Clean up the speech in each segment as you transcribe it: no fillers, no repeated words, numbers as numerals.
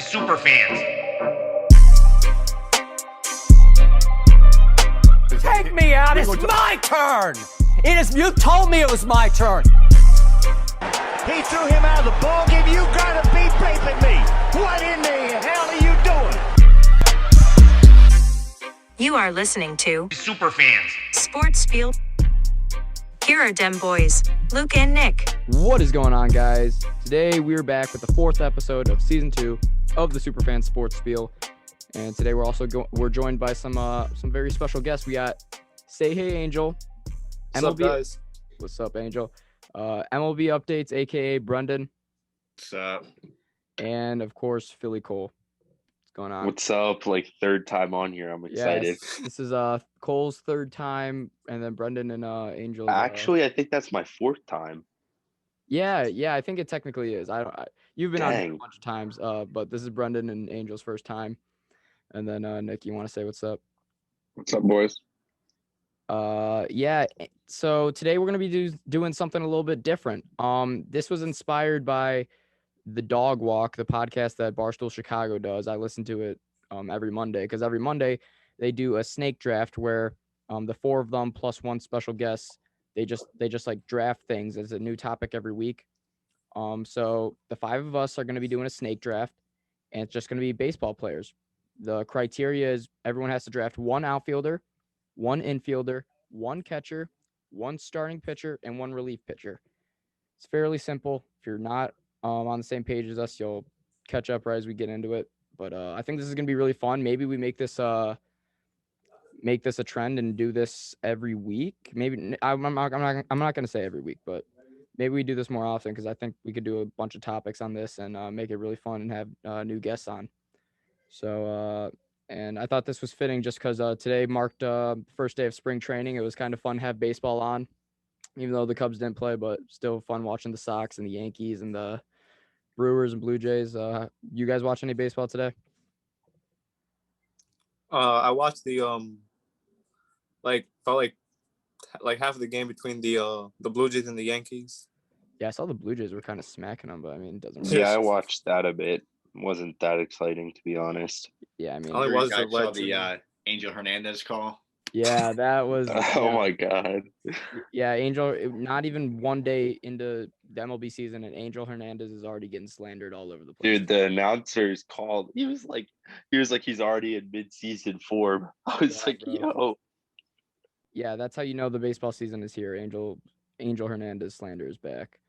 Superfans. Take me out. It's my turn. You told me it was my turn. He threw him out of the ball game. You gotta be raping me. What in the hell are you doing? You are listening to Superfans. Sports Spiel. Here are dem boys, Luke and Nick. What is going on, guys? Today we're back with the fourth episode of season 2 of the Superfans Sports Spiel, and today we're joined by some very special guests. We got Say Hey Angel, What's up, guys? What's up, Angel? MLB updates, aka Brendan, What's up? and of course Philly Cole. What's going on? What's up? Like third time on here. I'm excited. Yes, this is Cole's third time, and then Brendan and Angel. Actually, I think that's my fourth time. Yeah, I think it technically is. You've been on here a Dang. bunch of times, but this is Brendan and Angel's first time. And then Nick, you want to say what's up? What's up, boys? Yeah. So today we're gonna be doing something a little bit different. This was inspired by the Dog Walk, the podcast that Barstool Chicago does. I listen to it every Monday because every Monday they do a snake draft where the four of them plus one special guest, they just like draft things as a new topic every week. So the five of us are going to be doing a snake draft, and it's just going to be baseball players. The criteria is everyone has to draft one outfielder, one infielder, one catcher, one starting pitcher, and one relief pitcher. It's fairly simple. If you're not on the same page as us, you'll catch up right as we get into it. But I think this is going to be really fun. Maybe we make this a trend and do this every week. Maybe I'm not going to say every week, but maybe we do this more often because I think we could do a bunch of topics on this and make it really fun and have new guests on. So, and I thought this was fitting just because today marked the first day of spring training. It was kind of fun to have baseball on, even though the Cubs didn't play, but still fun watching the Sox and the Yankees and the Brewers and Blue Jays. You guys watch any baseball today? I watched the felt like half of the game between the Blue Jays and the Yankees. Yeah, I saw the Blue Jays were kind of smacking them, but I mean, it doesn't. Yeah, I watched that a bit. Wasn't that exciting, to be honest. Yeah, I mean, All it was I the saw legend. the Angel Hernandez call. yeah, that was. Oh my god. Yeah, Angel. Not even one day into the MLB season, and Angel Hernandez is already getting slandered all over the place. Dude, the announcers called. He was like he's already in mid-season form. I was Yeah, like, bro. yo. Yeah, that's how you know the baseball season is here. Angel Hernandez slander is back.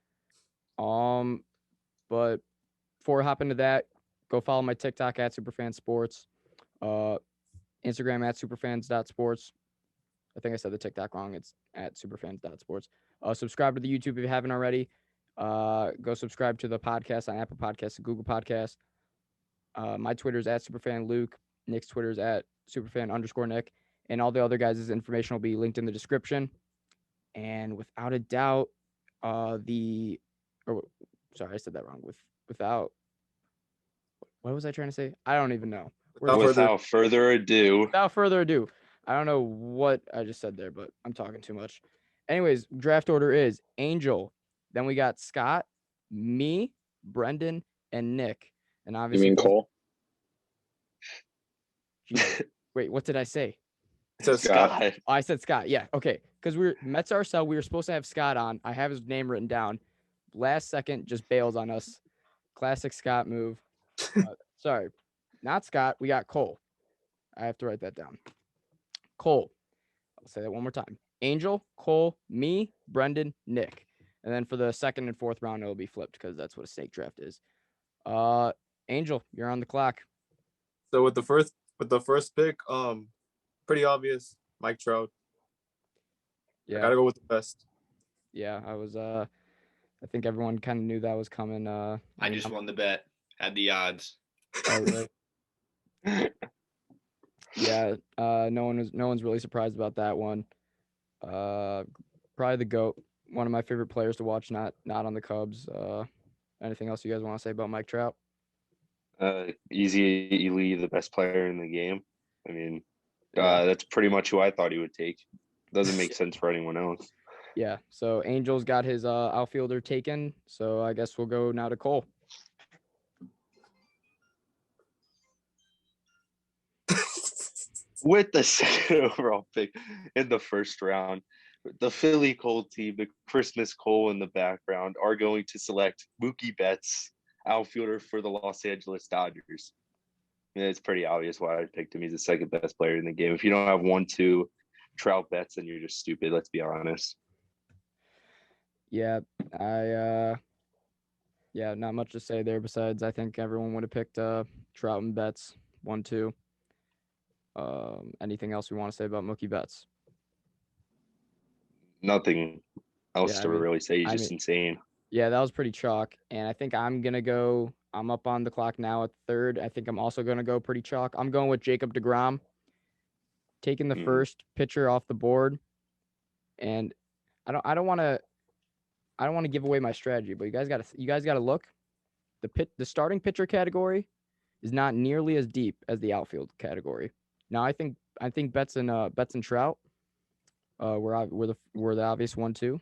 But before I hop into that, go follow my TikTok at SuperFanSports, Instagram at superfans.sports. I think I said the TikTok wrong. It's at superfans.sports. Subscribe to the YouTube if you haven't already. Go subscribe to the podcast on Apple Podcasts and Google Podcasts. My Twitter is at superfanluke. Nick's Twitter is at superfan_Nick. And all the other guys' information will be linked in the description. And without a doubt, I said that wrong. Without, what was I trying to say? I don't even know. Without further ado. Without further ado, I don't know what I just said there, but I'm talking too much. Anyways, draft order is Angel. Then we got Scott, me, Brendan, and Nick. And You obviously, mean Cole? Wait, what did I say? It says Scott. Oh, I said Scott. Yeah. Okay. Because Mets Arcel, we were supposed to have Scott on. I have his name written down. Last second, just bails on us. Classic Scott move. Sorry. Not Scott. We got Cole. I have to write that down. Cole. I'll say that one more time. Angel, Cole, me, Brendan, Nick. And then for the second and fourth round, it'll be flipped because that's what a snake draft is. Angel, you're on the clock. So with the first pick, pretty obvious, Mike Trout. I Yeah. gotta go with the best. Yeah. I think everyone kind of knew that was coming. I just won the bet. Had the odds. Oh, really? Yeah, no one's really surprised about that one. Probably the GOAT, one of my favorite players to watch, not on the Cubs. Anything else you guys want to say about Mike Trout? Easily the best player in the game. I mean, that's pretty much who I thought he would take. Doesn't make sense for anyone else. Yeah, so Angel's got his outfielder taken, so I guess we'll go now to Cole. With the second overall pick in the first round, the Philly Cole team, the Christmas Cole in the background, are going to select Mookie Betts, outfielder for the Los Angeles Dodgers. Yeah, it's pretty obvious why I picked him. He's the second best player in the game. If you don't have 1-2 Trout Betts, then you're just stupid. Let's be honest. Yeah, yeah, not much to say there. Besides, I think everyone would have picked Trout and Betts 1-2. Anything else we want to say about Mookie Betts? Nothing else Yeah, to really say. He's I just mean- insane. Yeah, that was pretty chalk. And I think I'm going to go. I'm up on the clock now at third. I think I'm also going to go pretty chalk. I'm going with Jacob deGrom, taking the first pitcher off the board. And I don't want to give away my strategy, but you guys got to look. The starting pitcher category is not nearly as deep as the outfield category. Now I think Betts and Trout we're the obvious 1-2,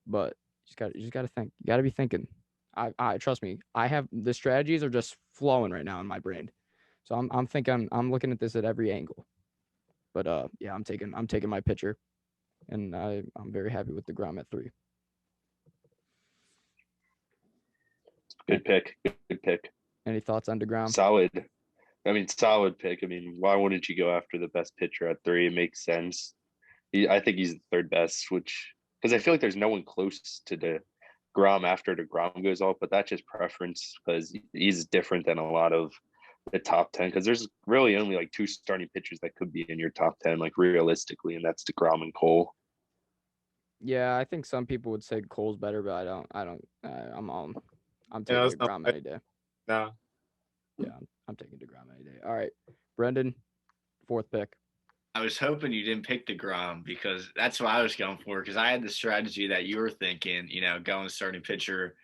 but you just got to think. You got to be thinking. I trust me. I have the strategies are just flowing right now in my brain. So I'm thinking I'm looking at this at every angle. But yeah, I'm taking my pitcher, and I'm very happy with deGrom at 3. Good pick. Good pick. Any thoughts on deGrom? Solid. Solid pick. Why wouldn't you go after the best pitcher at 3? It makes sense. I think he's the third best, because I feel like there's no one close to deGrom after deGrom goes off, but that's just preference because he's different than a lot of the top 10. Because there's really only like 2 starting pitchers that could be in your top 10, like realistically, and that's deGrom and Cole. Yeah, I think some people would say Cole's better, but I'm taking deGrom any day. No. Yeah, I'm taking deGrom any day. All right, Brendan, 4th pick. I was hoping you didn't pick deGrom because that's what I was going for, because I had the strategy that you were thinking, going starting pitcher.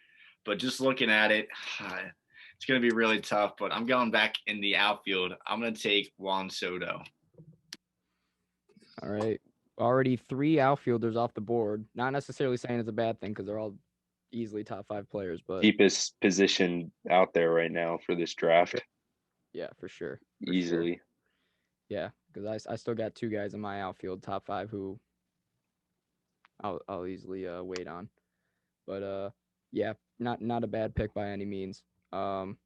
But just looking at it, it's going to be really tough. But I'm going back in the outfield. I'm going to take Juan Soto. All right. Already 3 outfielders off the board. Not necessarily saying it's a bad thing because they're all easily top 5 players. But Deepest position out there right now for this draft. Yeah, for sure. Easily. Sure. Yeah, because I still got 2 guys in my outfield top 5 who I'll easily wait on. But yeah, not a bad pick by any means. Anything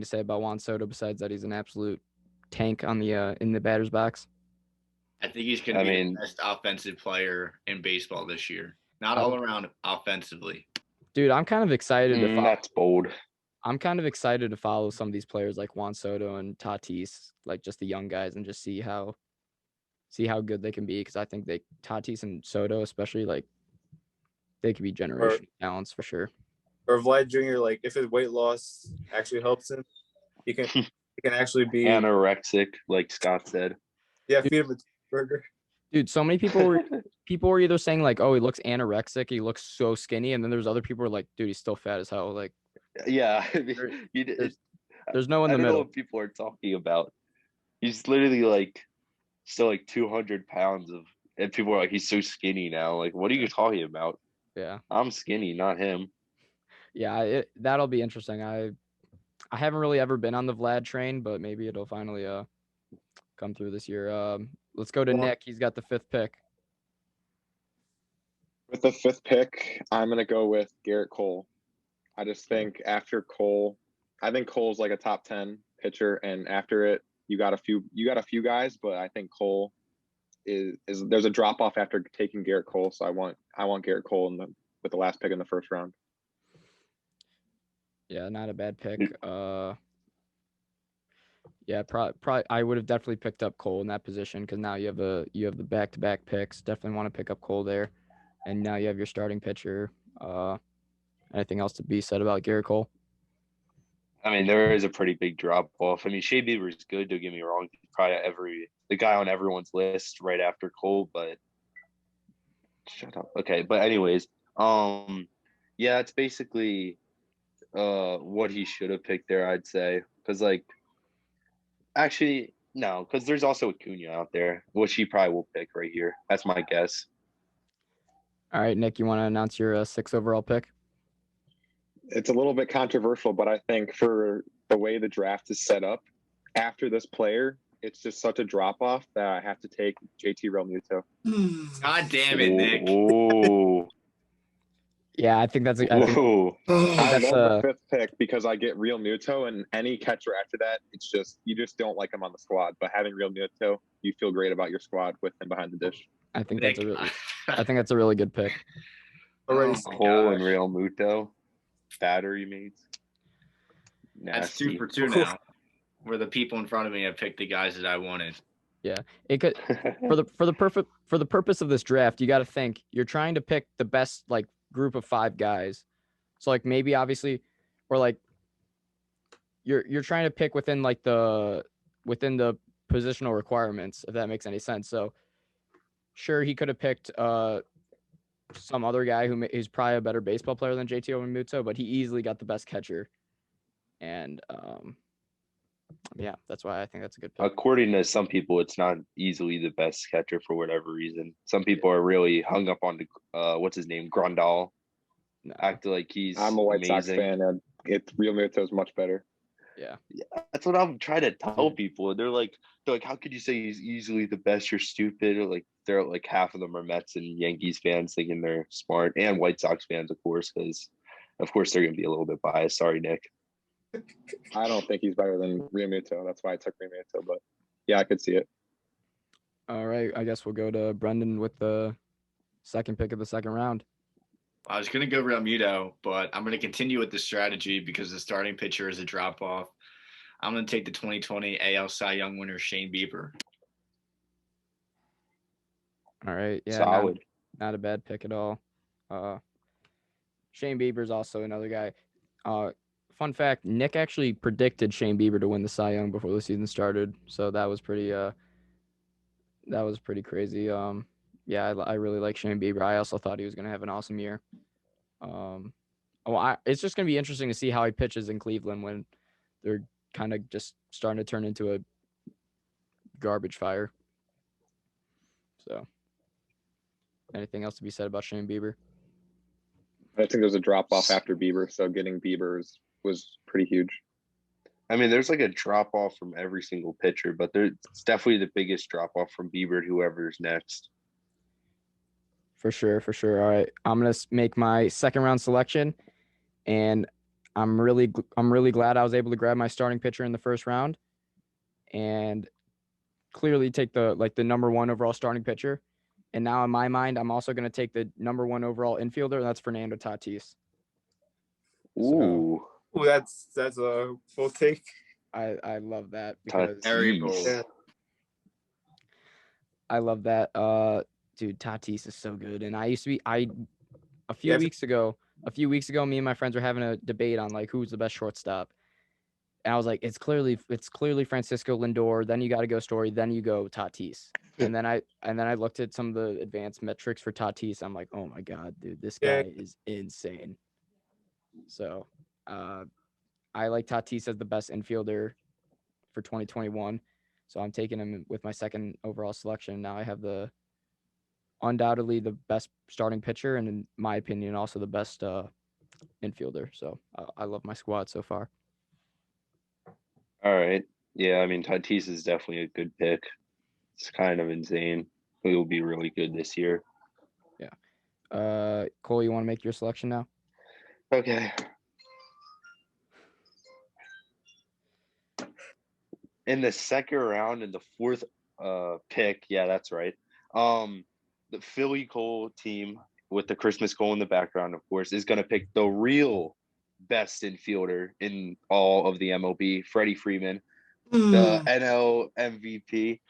to say about Juan Soto besides that he's an absolute tank on the in the batter's box? I think he's going to be the best offensive player in baseball this year. Not all around offensively. Dude, I'm kind of excited to follow. That's bold. I'm kind of excited to follow some of these players like Juan Soto and Tatis, like just the young guys, and just see how good they can be. Because I think Tatis and Soto, especially, like they could be generational talents for sure. Or Vlad Jr., like if his weight loss actually helps him, he can actually be anorexic, like Scott said. Yeah, feed him a burger. Dude, so many people were either saying like, "Oh, he looks anorexic, he looks so skinny," and then there's other people who are like, "Dude, he's still fat as hell." Like, yeah, there's no in the middle. I don't know what people are talking about. He's literally like still like 200 pounds and people are like, he's so skinny now. Like, what are you talking about? Yeah, I'm skinny, not him. Yeah, that'll be interesting. I haven't really ever been on the Vlad train, but maybe it'll finally come through this year. Let's go to Nick. He's got the 5th pick. With the 5th pick, I'm gonna go with Garrett Cole. I just think after Cole, I think Cole's like a top 10 pitcher, and after it, you got a few guys, but I think Cole is there's a drop off after taking Garrett Cole, so I want Garrett Cole with the last pick in the first round. Yeah, not a bad pick. Yeah, probably I would have definitely picked up Cole in that position because now you have the back-to-back picks. Definitely want to pick up Cole there, and now you have your starting pitcher. Anything else to be said about Garrett Cole? I mean, there is a pretty big drop off. I mean, Shea Bieber's good. Don't get me wrong. He's probably the guy on everyone's list right after Cole. But shut up. Okay, but anyways, yeah, it's basically what he should have picked there. I'd say because actually no, because there's also Acuna out there, which he probably will pick right here. That's my guess. All right, Nick, you want to announce your 6th overall pick? It's a little bit controversial, but I think for the way the draft is set up, after this player, it's just such a drop off that I have to take JT Realmuto. God damn it, Nick. Oh, Yeah, I think that's. I think oh. I that's love the fifth pick because I get Realmuto, and any catcher after that, it's just you just don't like him on the squad. But having Realmuto, you feel great about your squad with him behind the dish. I think Nick. that's a really. I think that's a really good pick. Already Oh my Cole and gosh. Real Muto, battery mates. That's Nasty. 2 for 2 now. Where the people in front of me have picked the guys that I wanted. It could for the purpose of this draft, you got to think you're trying to pick the best like group of 5 guys. So like maybe obviously, or like you're trying to pick within the positional requirements, if that makes any sense. So sure, he could have picked some other guy who's probably a better baseball player than JT Realmuto, but he easily got the best catcher. And yeah, that's why I think that's a good pick. According to some people, it's not easily the best catcher for whatever reason. Some people are really hung up on the what's his name, Grandal. No. Act like he's I'm a White Sox amazing. fan, and Realmuto is much better. Yeah. That's what I'm trying to tell people. They're like, how could you say he's easily the best? You're stupid. Or like, they're like half of them are Mets and Yankees fans thinking they're smart, and White Sox fans, of course, because of course they're going to be a little bit biased. Sorry, Nick. I don't think he's better than Realmuto. That's why I took Realmuto. But yeah, I could see it. All right, I guess we'll go to Brendan with the second pick of the second round. I was going to go Realmuto, but I'm going to continue with the strategy because the starting pitcher is a drop off. I'm going to take the 2020 AL Cy Young winner, Shane Bieber. All right, yeah, Solid. not a bad pick at all. Shane Bieber's also another guy. Fun fact: Nick actually predicted Shane Bieber to win the Cy Young before the season started, so that was pretty crazy. Yeah, I really like Shane Bieber. I also thought he was going to have an awesome year. It's just going to be interesting to see how he pitches in Cleveland when they're kind of just starting to turn into a garbage fire. So, anything else to be said about Shane Bieber? I think there's a drop off after Bieber, so getting Bieber was pretty huge. I mean, there's like a drop off from every single pitcher, but it's definitely the biggest drop off from Bieber, whoever's next. For sure. All right, I'm gonna make my second round selection, and I'm really glad I was able to grab my starting pitcher in the first round, and clearly take the number 1 overall starting pitcher. And now in my mind, I'm also gonna take the number 1 overall infielder, and that's Fernando Tatis. Ooh, that's a full take. I love that because Very bold. Yeah. I love that. Dude, Tatis is so good. And a few weeks ago, me and my friends were having a debate on like who's the best shortstop. And I was like, it's clearly Francisco Lindor. Then you got to go Story. Then you go Tatis. And then I looked at some of the advanced metrics for Tatis. I'm like, oh my god, dude, this guy is insane. So, I like Tatis as the best infielder for 2021. So I'm taking him with my second overall selection. Now I have undoubtedly the best starting pitcher, and in my opinion, also the best infielder. So I love my squad so far. all right. Yeah, I mean, Tatis is definitely a good pick. It's kind of insane, but he'll be really good this year. Yeah. Cole, you want to make your selection now? Okay. In the second round, in the fourth pick, yeah, that's right. The Philly Cole team with the Christmas goal in the background, of course, is going to pick the real best infielder in all of the MLB, Freddie Freeman, the NL MVP.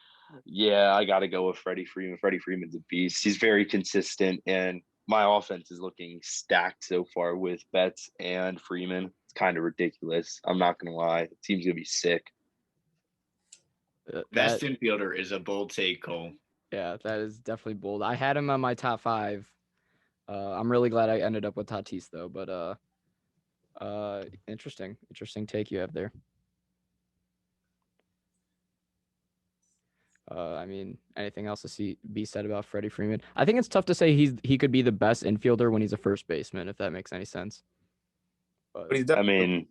Yeah, I got to go with Freddie Freeman. Freddie Freeman's a beast. He's very consistent, and my offense is looking stacked so far with Betts and Freeman. It's kind of ridiculous. I'm not going to lie. The team's going to be sick. Best infielder is a bold take, Cole. Yeah, that is definitely bold. I had him on my top 5. I'm really glad I ended up with Tatis though, but interesting take you have there. I mean, anything else to be said about Freddie Freeman? I think it's tough to say he could be the best infielder when he's a first baseman, if that makes any sense. But he's I mean,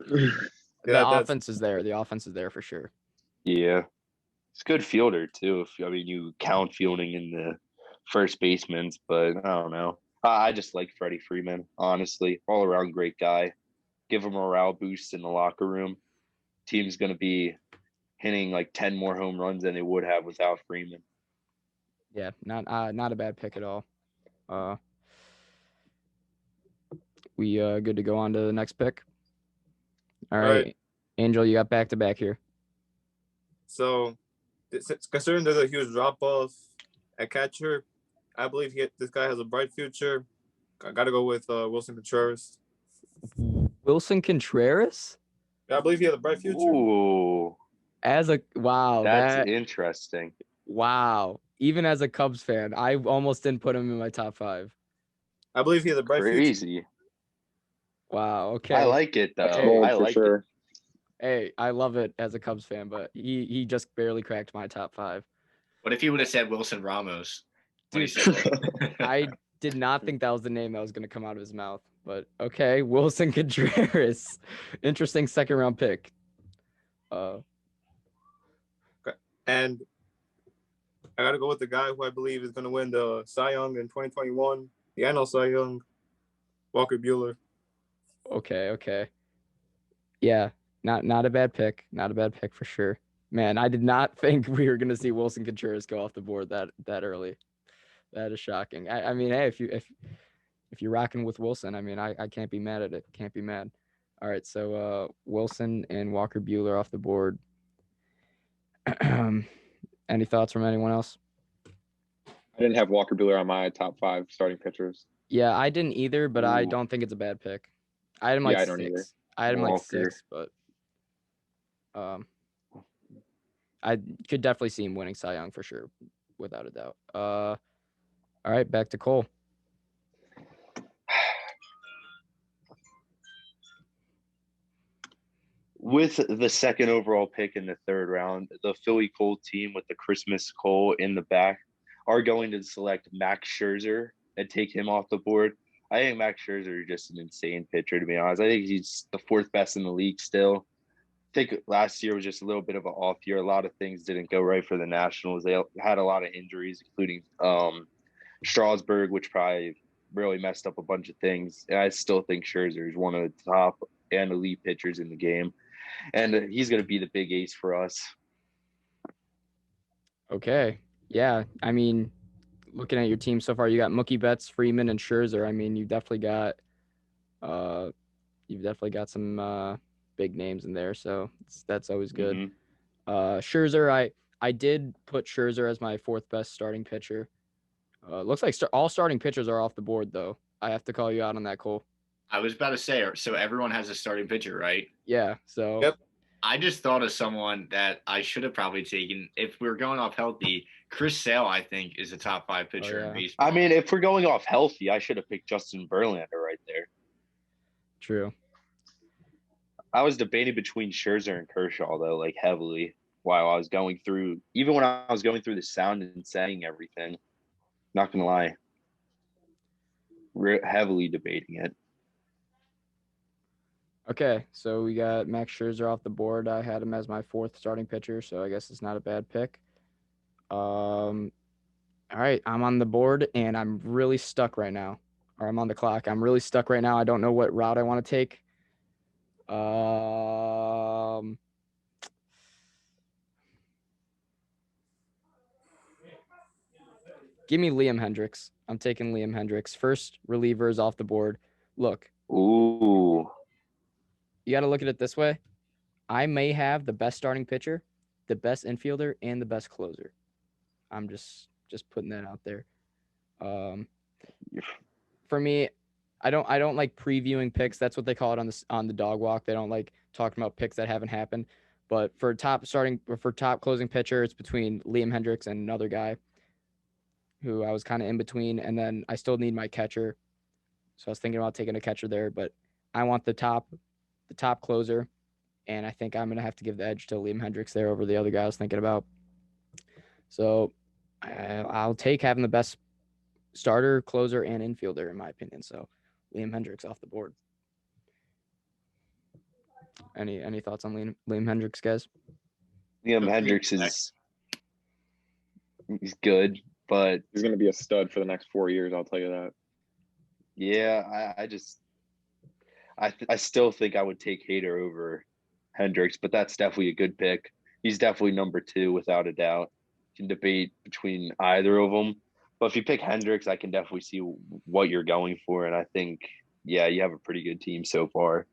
the offense is there. The offense is there for sure. Yeah. He's a good fielder too. If I mean you count fielding in the first basemans, but I don't know. I just like Freddie Freeman, honestly. All around great guy. Give him a morale boost in the locker room. Team's gonna be hitting like 10 more home runs than they would have without Freeman. Yeah, not a bad pick at all. We good to go on to the next pick. All right. Angel, you got back to back here. So, considering there's a huge drop off at catcher, I believe this guy has a bright future. I got to go with Wilson Contreras. Wilson Contreras? I believe he has a bright future. Ooh, Wow, that's interesting. Wow. Even as a Cubs fan, I almost didn't put him in my top 5. I believe he has a bright future. Crazy. Wow. Okay. I like it though. Hey, I like it. Hey, I love it as a Cubs fan, but he just barely cracked my top 5. What if he would have said Wilson Ramos? Dude, I did not think that was the name that was going to come out of his mouth. But okay, Wilson Contreras. Interesting second round pick. And I got to go with the guy who I believe is going to win the Cy Young in 2021, the NL Cy Young, Walker Buehler. Okay. Yeah, not a bad pick. Not a bad pick for sure. Man, I did not think we were going to see Wilson Contreras go off the board that early. That is shocking. I mean, hey, if you're rocking with Wilson, I mean, I can't be mad at it. Can't be mad. All right, so Wilson and Walker Buehler off the board. Any thoughts from anyone else? I didn't have Walker Buehler on my top 5 starting pitchers. Yeah, I didn't either, but I don't think it's a bad pick. I had him like I don't 6. either. I had him like Walker. 6, but I could definitely see him winning Cy Young for sure, without a doubt. All right, back to Cole. With the second overall pick in the third round, the Philly Cole team with the Christmas Cole in the back are going to select Max Scherzer and take him off the board. I think Max Scherzer is just an insane pitcher, to be honest. I think he's the 4th best in the league still. I think last year was just a little bit of an off year. A lot of things didn't go right for the Nationals. They had a lot of injuries, including Strasburg, which probably really messed up a bunch of things. And I still think Scherzer is one of the top and elite pitchers in the game. And he's going to be the big ace for us. Okay. Yeah. I mean, looking at your team so far, you got Mookie Betts, Freeman, and Scherzer. I mean, you've definitely got some big names in there, so that's always good. Mm-hmm. Scherzer, I did put Scherzer as my 4th best starting pitcher. Looks like all starting pitchers are off the board, though. I have to call you out on that, Cole. I was about to say, so everyone has a starting pitcher, right? Yeah. So. Yep. I just thought of someone that I should have probably taken if we're going off healthy. Chris Sale, I think, is a top 5 pitcher in baseball. I mean, if we're going off healthy, I should have picked Justin Verlander right there. True. I was debating between Scherzer and Kershaw, though, like heavily while I was going through, even when I was going through the sound and saying everything. Not going to lie. Heavily debating it. Okay, so we got Max Scherzer off the board. I had him as my 4th starting pitcher, so I guess it's not a bad pick. All right, I'm on the board, and I'm really stuck right now. Or I'm on the clock. I'm really stuck right now. I don't know what route I want to take. Give me Liam Hendricks. I'm taking Liam Hendricks. First reliever is off the board. Look. Ooh. You got to look at it this way. I may have the best starting pitcher, the best infielder, and the best closer. I'm just putting that out there. For me, I don't like previewing picks. That's what they call it on the dog walk. They don't like talking about picks that haven't happened. But for top closing pitcher, it's between Liam Hendricks and another guy who I was kind of in between, and then I still need my catcher. So I was thinking about taking a catcher there, but I want the top closer, and I think I'm going to have to give the edge to Liam Hendricks there over the other guy I was thinking about. So I'll take having the best starter, closer, and infielder, in my opinion. So Liam Hendricks off the board. Any thoughts on Liam Hendricks, guys? Liam Hendricks he's good, but He's going to be a stud for the next 4 years. I'll tell you that. yeah, I still think I would take Hader over Hendricks, but that's definitely a good pick. He's definitely number 2 without a doubt. You can debate between either of them, but if you pick Hendricks, I can definitely see what you're going for, and I think yeah, you have a pretty good team so far.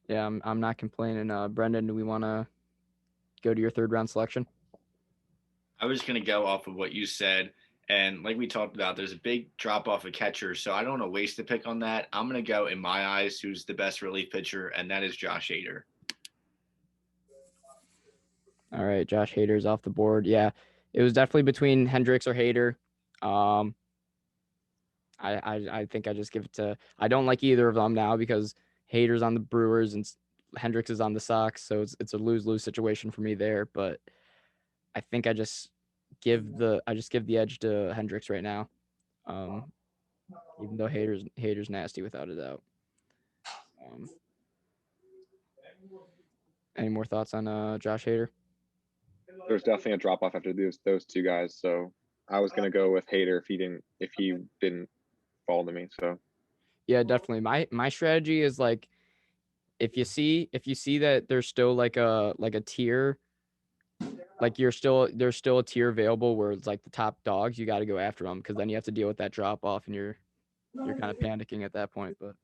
Yeah, I'm not complaining. Brendan, do we want to go to your third round selection? I was going to go off of what you said. And like we talked about, there's a big drop off of catchers. So I don't want to waste a pick on that. I'm going to go, in my eyes, who's the best relief pitcher, and that is Josh Hader. All right, Josh Hader's off the board. Yeah, it was definitely between Hendricks or Hader. I think I just give it to. I don't like either of them now because Hader's on the Brewers and Hendricks is on the Sox, so it's a lose-lose situation for me there. But I think I just give the edge to Hendricks right now, even though Hader's nasty without a doubt. Any more thoughts on Josh Hader? There's definitely a drop off after those two guys. So I was going to go with Hader if he didn't fall to me. So yeah, definitely. My strategy is like if you see that there's still like a tier, like there's still a tier available where it's like the top dogs, you got to go after them because then you have to deal with that drop off and you're kind of panicking at that point. But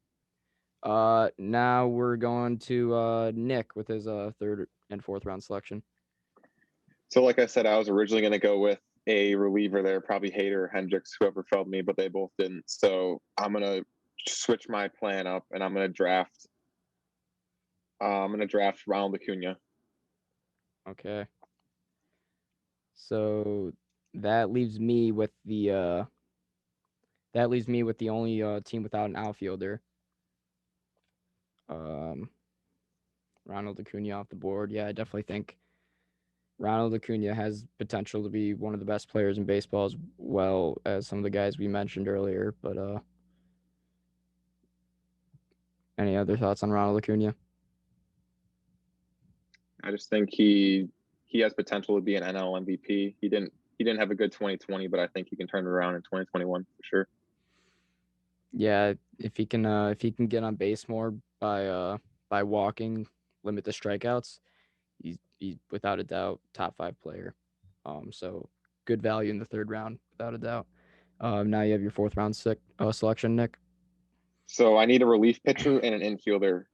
now we're going to Nick with his third and fourth round selection. So like I said, I was originally going to go with a reliever there, probably Hader or Hendricks, whoever fell to me, but they both didn't. So I'm going to switch my plan up and I'm going to draft Ronald Acuna. Okay. So that leaves me with the only team without an outfielder. Ronald Acuna off the board. Yeah, I definitely think Ronald Acuna has potential to be one of the best players in baseball as well as some of the guys we mentioned earlier. But any other thoughts on Ronald Acuna? I just think he has potential to be an NL MVP. He didn't have a good 2020, but I think he can turn it around in 2021 for sure. Yeah, if he can get on base more by walking, limit the strikeouts, he's without a doubt top 5 player. So good value in the third round without a doubt. Now you have your fourth round selection, Nick. So I need a relief pitcher and an infielder,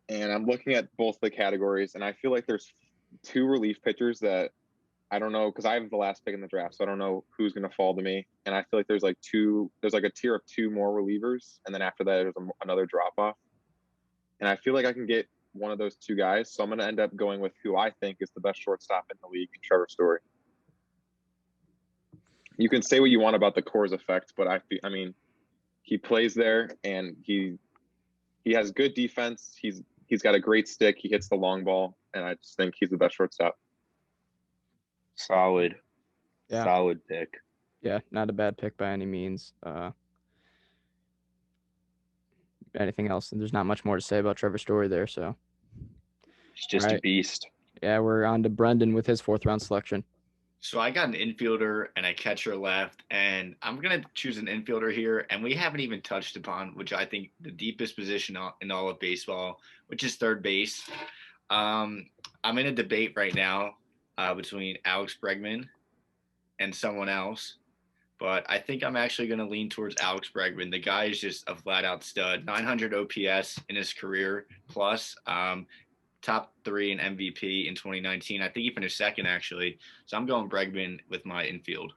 and I'm looking at both the categories, and I feel like there's 2 relief pitchers that I don't know because I have the last pick in the draft, so I don't know who's going to fall to me. And I feel like there's like a tier of 2 more relievers, and then after that there's another drop off. And I feel like I can get one of those 2 guys, so I'm going to end up going with who I think is the best shortstop in the league, Trevor Story. You can say what you want about the Coors effect, but I mean, he plays there and he has good defense. He's got a great stick. He hits the long ball, and I just think he's the best shortstop. Solid. Yeah. Solid pick. Yeah, not a bad pick by any means. Anything else? There's not much more to say about Trevor Story there. So He's just a beast. Yeah, we're on to Brendan with his fourth round selection. So I got an infielder and a catcher left, and I'm going to choose an infielder here, and we haven't even touched upon, which I think the deepest position in all of baseball, which is third base. I'm in a debate right now between Alex Bregman and someone else, but I think I'm actually going to lean towards Alex Bregman. The guy is just a flat-out stud, 900 OPS in his career plus. Top 3 in MVP in 2019. I think he finished second, actually. So I'm going Bregman with my infield.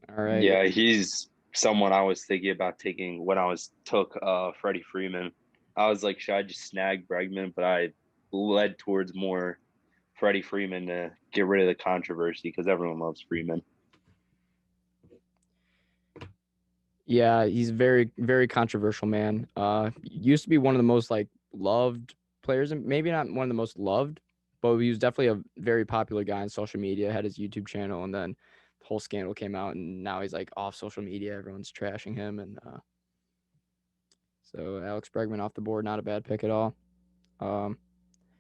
All right. Yeah, he's someone I was thinking about taking when I took Freddie Freeman. I was like, should I just snag Bregman? But I led towards more Freddie Freeman to get rid of the controversy because everyone loves Freeman. Yeah, he's very, very controversial man. Used to be one of the most loved players, and maybe not one of the most loved, but he was definitely a very popular guy on social media, had his YouTube channel, and then the whole scandal came out, and now he's off social media. Everyone's trashing him, and so Alex Bregman off the board, not a bad pick at all.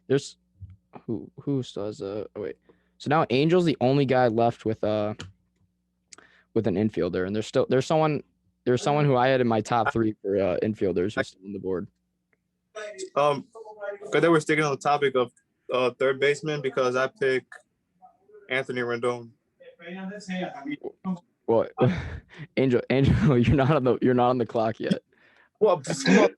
There's who still has a? Oh wait. So now Angel's the only guy left with an infielder, and there's someone who I had in my top 3 for infielders who's still on the board. Because they were sticking on the topic of third baseman, because I pick Anthony Rendon. What? Angel, you're not on the clock yet. Well, just come on.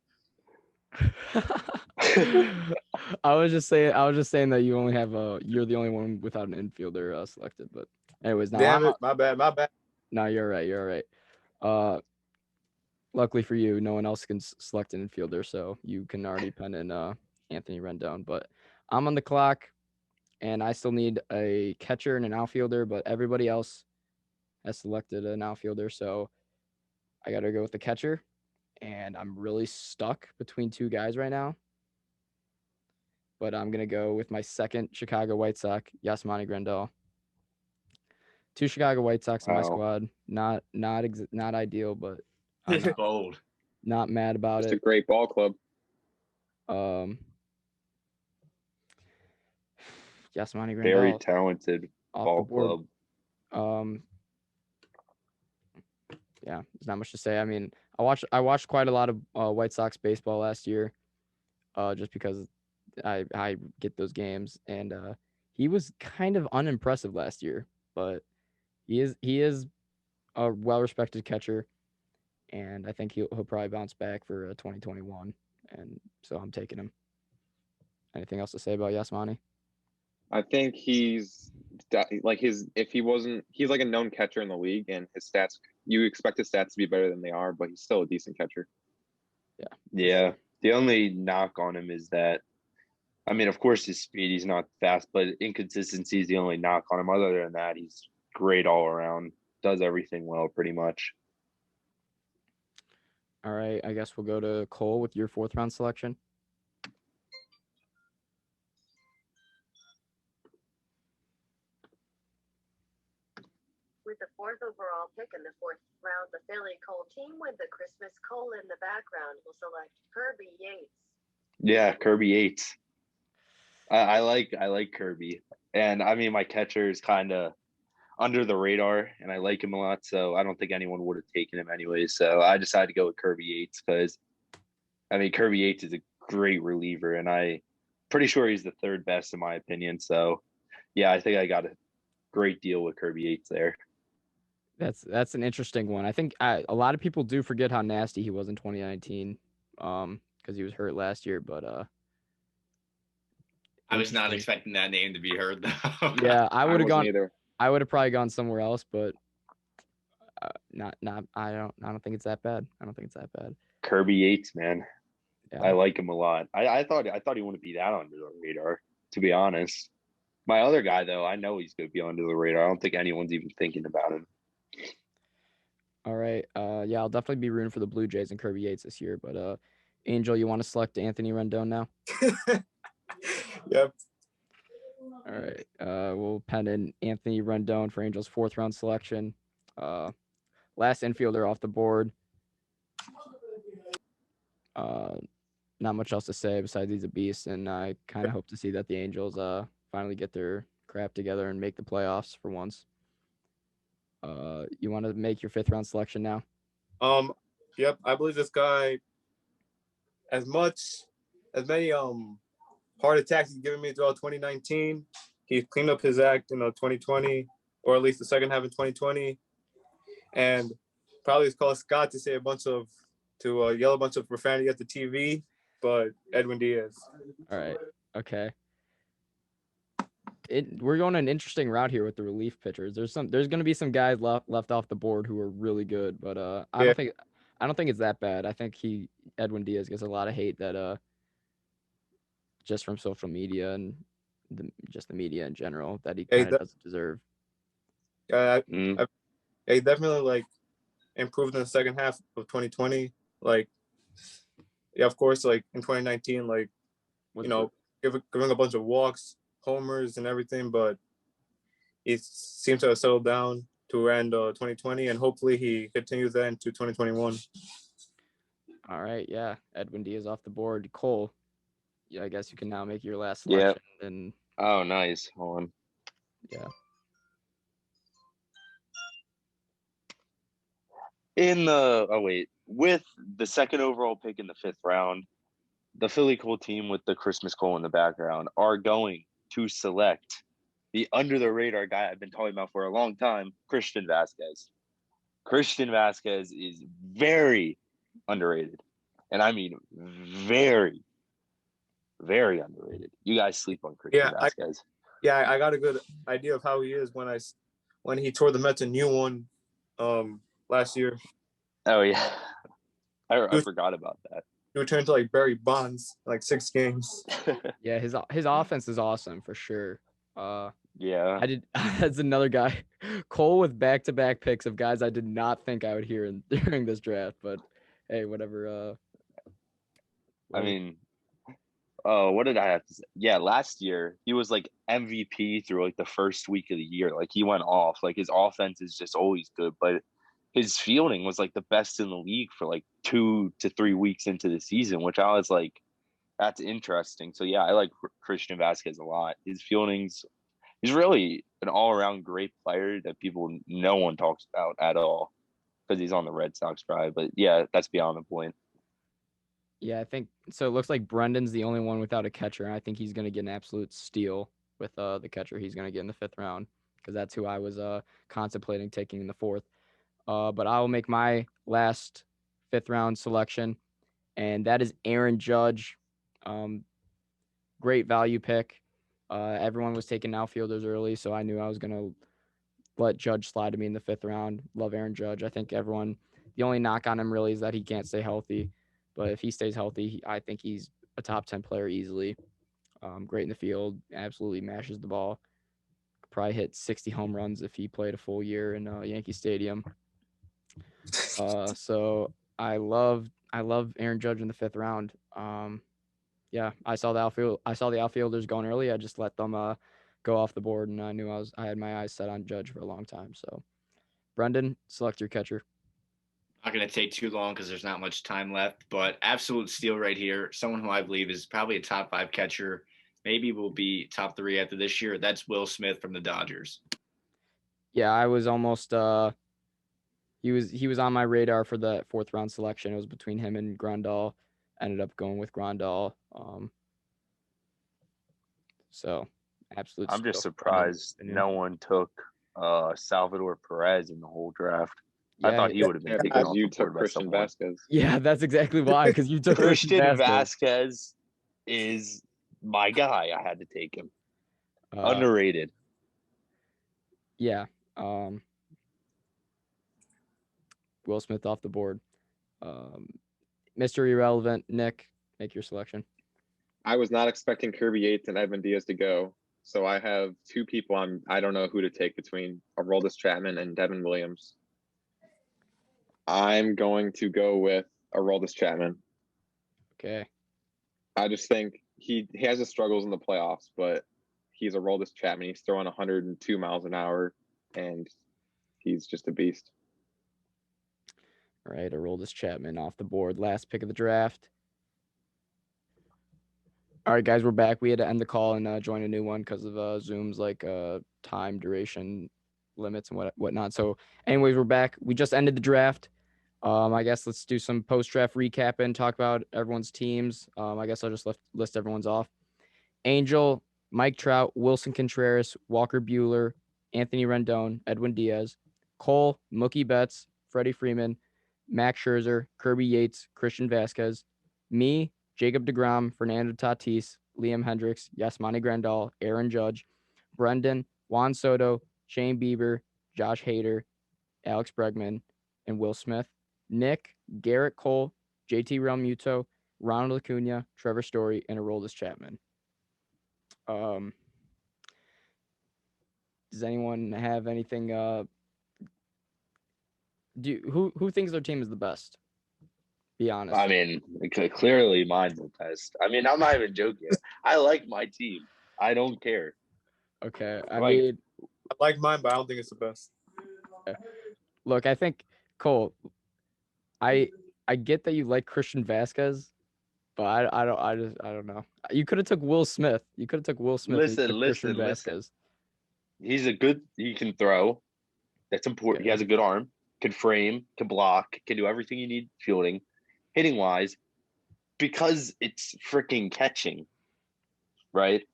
I was just saying that you only have you're the only one without an infielder selected. But anyways, now Damn it, my bad. No, you're all right. Luckily for you, no one else can select an infielder, so you can already pen in Anthony Rendon. But I'm on the clock, and I still need a catcher and an outfielder, but everybody else has selected an outfielder, so I got to go with the catcher, and I'm really stuck between 2 guys right now. But I'm going to go with my second Chicago White Sox, Yasmani Grandal. 2 Chicago White Sox in my squad. Not ideal, but I'm bold. Not mad about It's it. a great ball club. Yasmani Grandal. Very talented ball club. Yeah, there's not much to say. I mean, I watched quite a lot of White Sox baseball last year, just because I get those games, and he was kind of unimpressive last year, but he is a well-respected catcher, and I think he'll probably bounce back for 2021, and so I'm taking him. Anything else to say about Yasmani? I think he's like he's like a known catcher in the league, and his stats, you expect his stats to be better than they are, but he's still a decent catcher. Yeah. The only knock on him is that, I mean, of course, his speed, he's not fast, but inconsistency is the only knock on him. Other than that, he's great all around, does everything well pretty much. All right, I guess we'll go to Cole with your 4th round selection. With the 4th overall pick in the 4th round, the Philly Cole team with the Christmas Cole in the background will select Kirby Yates. Yeah, Kirby Yates. I like Kirby, and I mean, my catcher is kind of under the radar, and I like him a lot, so I don't think anyone would have taken him anyway. So I decided to go with Kirby Yates because, I mean, Kirby Yates is a great reliever, and I'm pretty sure he's the 3rd best in my opinion. So, yeah, I think I got a great deal with Kirby Yates there. That's an interesting one. I think a lot of people do forget how nasty he was in 2019, because he was hurt last year. But I was not expecting that name to be heard though. Yeah, I would have gone. Either. I would have probably gone somewhere else, but not. I don't think it's that bad. Kirby Yates, man, yeah. I like him a lot. I thought he wouldn't be that under the radar, to be honest. My other guy, though, I know he's going to be under the radar. I don't think anyone's even thinking about him. All right. Yeah, I'll definitely be rooting for the Blue Jays and Kirby Yates this year. But Angel, you want to select Anthony Rendon now? Yep. All right. We'll pen in Anthony Rendon for Angel's 4th round selection. Last infielder off the board. Not much else to say besides he's a beast, and I kind of hope to see that the Angels finally get their crap together and make the playoffs for once. You want to make your 5th round selection now? Yep. I believe this guy, as many heart attacks he's given me throughout 2019, he cleaned up his act in 2020, or at least the second half of 2020, and probably it's called Scott to say yell a bunch of profanity at the TV, but Edwin Diaz. All right. Okay. We're going an interesting route here with the relief pitchers. There's going to be some guys left off the board who are really good, but I don't think it's that bad. I think Edwin Diaz gets a lot of hate that just from social media and just the media in general that he kind of doesn't deserve. He definitely improved in the second half of 2020. Of course, in 2019, giving a bunch of walks, homers, and everything, but he seems to have settled down to end 2020, and hopefully he continues that into 2021. All right, yeah, Edwin Diaz off the board. Cole, yeah, I guess you can now make your last selection, and Oh, nice. Hold on. Yeah. With the second overall pick in the 5th round, the Philly Cole team with the Christmas Cole in the background are going to select the under the radar guy I've been talking about for a long time, Christian Vasquez. Christian Vasquez is very underrated. And I mean very, very underrated. You guys sleep on Christian Vasquez. I got a good idea of how he is when he tore the Mets a new one last year. Oh yeah. I forgot about that. He returned to like Barry Bonds in like 6 games. Yeah, his offense is awesome for sure. Yeah. That's another guy. Cole with back-to-back picks of guys I did not think I would hear during this draft, but hey, whatever. I mean, what did I have to say? Yeah, last year he was like MVP through like the first week of the year. Like he went off. Like his offense is just always good, but his fielding was like the best in the league for like 2 to 3 weeks into the season, which I was like, that's interesting. So yeah, I like Christian Vasquez a lot. His fielding's he's really an all-around great player that no one talks about at all because he's on the Red Sox drive. But yeah, that's beyond the point. Yeah, I think so. It looks like Brendan's the only one without a catcher, and I think he's going to get an absolute steal with the catcher he's going to get in the 5th round because that's who I was contemplating taking in the 4th. But I will make my last 5th round selection, and that is Aaron Judge. Great value pick. Everyone was taking outfielders early, so I knew I was going to let Judge slide to me in the 5th round. Love Aaron Judge. I think the only knock on him really is that he can't stay healthy. But if he stays healthy, I think he's a top 10 player easily. Great in the field, absolutely mashes the ball. Could probably hit 60 home runs if he played a full year in Yankee Stadium. So I love Aaron Judge in the 5th round. Yeah, I saw the outfielders going early. I just let them go off the board, and I knew I had my eyes set on Judge for a long time. So, Brendan, select your catcher. Not going to take too long because there's not much time left, but absolute steal right here. Someone who I believe is probably a top 5 catcher, maybe will be top 3 after this year. That's Will Smith from the Dodgers. Yeah, I was almost he was on my radar for the 4th round selection. It was between him and Grandal. Ended up going with Grandal. So absolute. I'm just surprised no one took Salvador Perez in the whole draft. Yeah, I thought he would have been taken because off you the took board by Christian someone. Vasquez. Yeah, that's exactly why. Because you took Christian Vasquez is my guy. I had to take him. Underrated. Yeah. Will Smith off the board. Mr. Irrelevant, Nick, make your selection. I was not expecting Kirby Yates and Edwin Diaz to go. So I have 2 people I don't know who to take between Aroldis Chapman and Devin Williams. I'm going to go with Aroldis Chapman. Okay. I just think he has his struggles in the playoffs, but he's Aroldis Chapman. He's throwing 102 miles an hour, and he's just a beast. All right, Aroldis Chapman off the board. Last pick of the draft. All right, guys, we're back. We had to end the call and join a new one because of Zoom's time duration limits and whatnot. So, anyways, we're back. We just ended the draft. I guess let's do some post-draft recap and talk about everyone's teams. I guess I'll just list everyone's off. Angel, Mike Trout, Wilson Contreras, Walker Buehler, Anthony Rendon, Edwin Diaz, Cole, Mookie Betts, Freddie Freeman, Max Scherzer, Kirby Yates, Christian Vasquez, me, Jacob deGrom, Fernando Tatis, Liam Hendricks, Yasmani Grandal, Aaron Judge, Brendan, Juan Soto, Shane Bieber, Josh Hader, Alex Bregman, and Will Smith. Nick, Garrett Cole, JT Realmuto, Ronald Acuna, Trevor Story, and Aroldis Chapman. Does anyone have anything? Who thinks their team is the best? Be honest. I mean, clearly mine's the best. I mean, I'm not even joking. I like my team. I don't care. Okay. I like mine, but I don't think it's the best. Look, I think Cole, I get that you like Christian Vasquez, But I don't know. You could have took Will Smith. You could have took Will Smith. Listen, and took Christian listen. Vasquez. He can throw. That's important. He Yeah. has a good arm, can frame, can block, can do everything you need fielding, hitting wise, because it's freaking catching, right?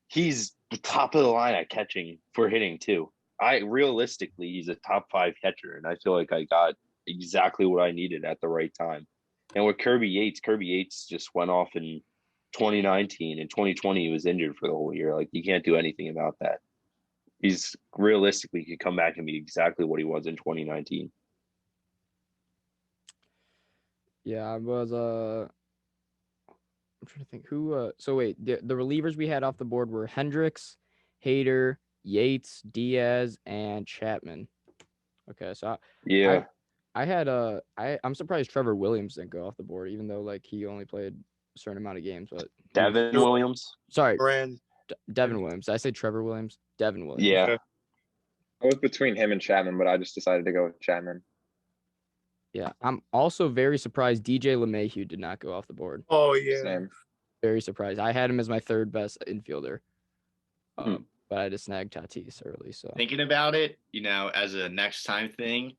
He's the top of the line at catching for hitting too. Realistically, he's a top 5 catcher, and I feel like I got exactly what I needed at the right time. And with Kirby Yates just went off in 2019. In 2020, he was injured for the whole year. Like, you can't do anything about that. He's realistically could come back and be exactly what he was in 2019. Yeah, I was I'm trying to think who so wait, the relievers we had off the board were Hendricks, Hader, Yates, Diaz, and Chapman. Okay, so Yeah. I'm surprised Trevor Williams didn't go off the board, even though like he only played a certain amount of games. But Devin Williams. Sorry, Brand. Devin Williams. Did I say Trevor Williams? Devin Williams. Yeah. I was between him and Chapman, but I just decided to go with Chapman. Yeah, I'm also very surprised DJ LeMahieu did not go off the board. Oh yeah. Same. Very surprised. I had him as my third best infielder, but I just snagged Tatis early. So Thinking about it, as a next time thing,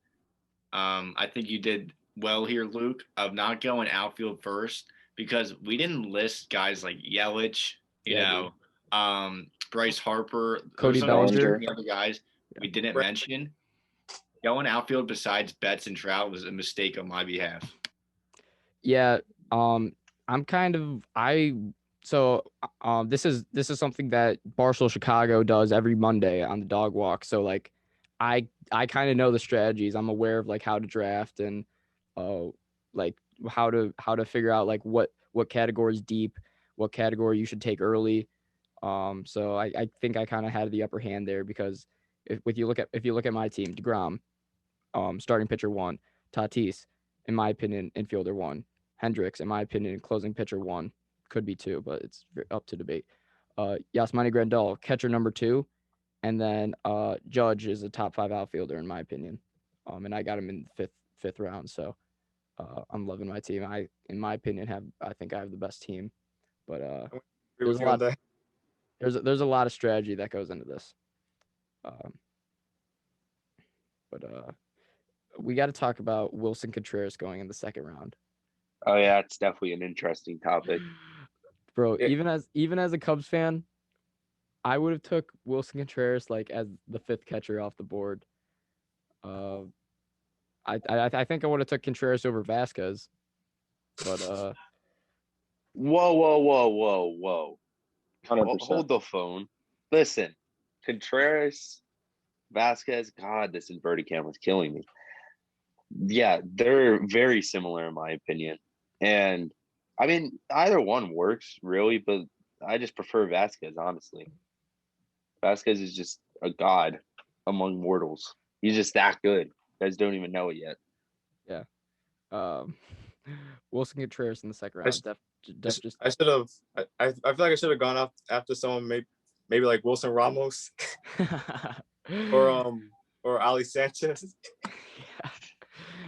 I think you did well here, Luke, of not going outfield first, because we didn't list guys like Yelich, Bryce Harper, Cody Bellinger. the other guys we didn't mention. Going outfield besides Betts and Trout was a mistake on my behalf. yeah, I'm kind of this is something that Barstool Chicago does every Monday on the dog walk. So like I kind of know the strategies. I'm aware of like how to draft and like how to figure out like what category is deep, what category you should take early. So I think I kind of had the upper hand there, because if you look at my team, DeGrom, starting pitcher 1, Tatis, in my opinion, infielder 1, Hendricks, in my opinion, closing pitcher 1, could be 2, but it's up to debate. Yasmani Grandal, catcher number 2, and then Judge is a top 5 outfielder in my opinion. And I got him in fifth round, so I'm loving my team. In my opinion, I think I have the best team, but there's a lot of strategy that goes into this. But we got to talk about Wilson Contreras going in the second round. Oh yeah, it's definitely an interesting topic. Bro, even as a Cubs fan, I would have took Wilson Contreras like as the 5th catcher off the board. I think I would have took Contreras over Vasquez, but Whoa. 100%. Hold the phone. Listen, Contreras, Vasquez, God, this inverted camera is killing me. Yeah, they're very similar in my opinion. And I mean, either one works really, but I just prefer Vasquez, honestly. Vasquez is just a god among mortals. He's just that good. You guys don't even know it yet. Yeah. Wilson Contreras in the second round. I should have. I feel like I should have gone up after someone maybe like Wilson Ramos or Ali Sanchez.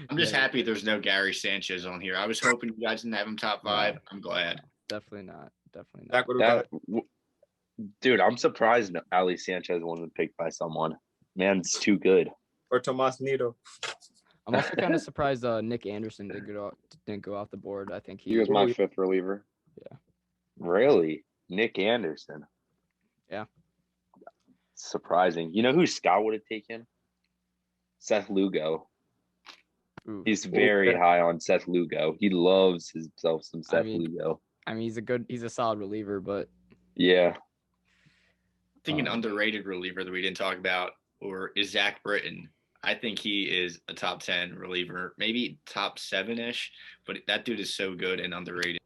I'm just happy there's no Gary Sanchez on here. I was hoping you guys didn't have him top 5. I'm glad. Definitely not. Dude, I'm surprised Ali Sanchez wasn't picked by someone. Man's too good. Or Tomas Nido. I'm also kind of surprised Nick Anderson didn't go off the board. I think He was my 5th reliever. Yeah. Really? Nick Anderson? Yeah. Surprising. You know who Scott would have taken? Seth Lugo. Ooh. He's very high on Seth Lugo. He loves himself some Seth Lugo. I mean, he's a solid reliever, but yeah. I think an underrated reliever that we didn't talk about is Zach Britton. I think he is a top 10 reliever, maybe top 7-ish, but that dude is so good and underrated.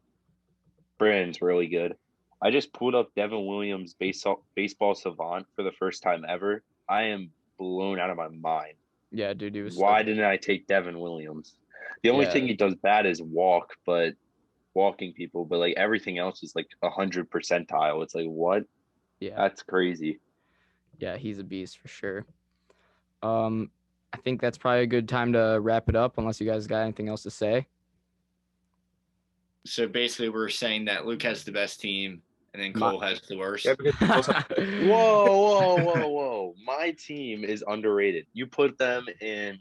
Britton's really good. I just pulled up Devin Williams' baseball savant for the first time ever. I am blown out of my mind. Yeah, dude. Why didn't I take Devin Williams? The only thing he does bad is walking people, but like everything else is like 100 percentile. It's like, what? Yeah, that's crazy. Yeah, he's a beast for sure. I think that's probably a good time to wrap it up, unless you guys got anything else to say. So basically, we're saying that Luke has the best team, and then My- Cole has the worst. Yeah, because Whoa. My team is underrated. You put them in,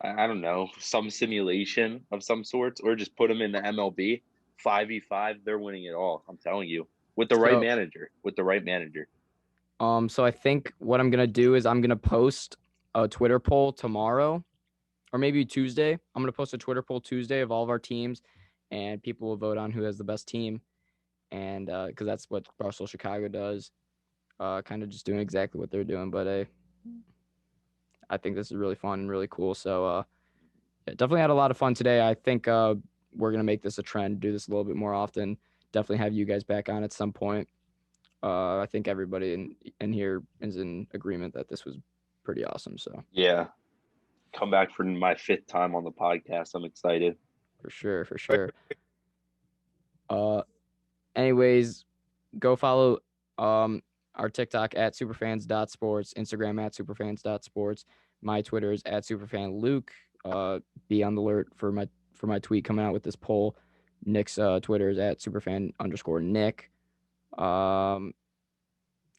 I don't know, some simulation of some sorts, or just put them in the MLB 5v5. They're winning it all. I'm telling you, with the right So- manager. So I think what I'm gonna do is I'm gonna post a Twitter poll tomorrow, or maybe Tuesday. I'm gonna post a Twitter poll Tuesday of all of our teams, and people will vote on who has the best team, and because that's what Barstool Chicago does, kind of just doing exactly what they're doing. But I think this is really fun and really cool. So yeah, definitely had a lot of fun today. I think we're gonna make this a trend, do this a little bit more often. Definitely have you guys back on at some point. I think everybody in here is in agreement that this was pretty awesome. So Yeah. Come back for my 5th time on the podcast. I'm excited. for sure. Anyways, go follow our TikTok at superfans.sports, Instagram at superfans.sports. My Twitter is at superfanluke. Be on the alert for my tweet coming out with this poll. Nick's Twitter is at superfan_Nick.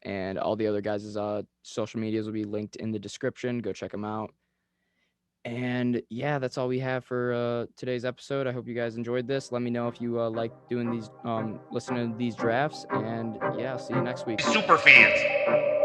And all the other guys' social medias will be linked in the description. Go check them out. And yeah, that's all we have for today's episode. I hope you guys enjoyed this. Let me know if you like doing these, listening to these drafts. And yeah, I'll see you next week. Superfans.